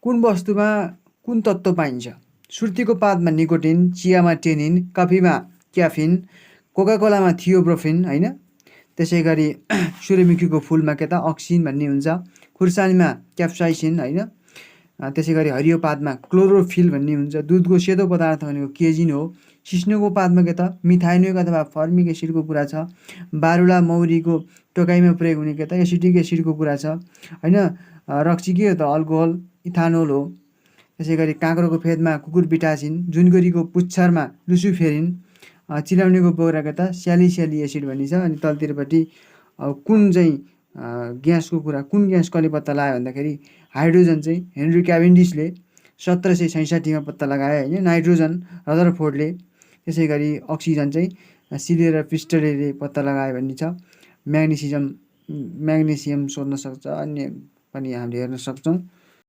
कुन वस्तुमा कुन तत्त्व पाइन्छ? सुर्तीको पातमा निकोटिन, चियामा टेनिन, कफीमा क्याफिन, कोकाकोलामा थियोब्रोफिन होइन। त्यसै गरी सूर्यमुखीको फुलमा के त अक्सिन भन्ने हुन्छ, खुर्सानीमा क्याप्साइसिन होइन। त्यसै गरी हरियो पातमा क्लोरोफिल भन्ने हुन्छ। दुधको सेतो पदार्थ भनेको केजिन हो। सिस्नुको पातमा के त मिथाइनिक अथवा फर्मिक एसिडको कुरा छ। बारुला मौरीको टोकाइमा प्रयोग हुने के त एसिटिक एसिडको कुरा छ होइन। रक्सी के हो त? अल्कोहल, इथानोल हो। त्यसै गरी काँक्रोको फेदमा कुकुरबिटासिन, जुनगरीको पुच्छरमा लुसिफेरिन, चिलाउनेको बोक्राको त स्यालिसिलिक एसिड भनिन्छ। अनि तलतिरपट्टि कुन चाहिँ ग्यासको कुरा, कुन ग्यास कसले पत्ता लगायो भन्दाखेरि हाइड्रोजन चाहिँ हेनरी क्याभेन्डिसले 1766मा पत्ता लगाए होइन। नाइट्रोजन रदरफोर्डले, त्यसै गरी अक्सिजन चाहिँ सिले र पिस्टरले पत्ता लगायो भन्ने छ। म्याग्नेसियम सोध्न सक्छ, अन्य पनि हामीले हेर्न सक्छौँ।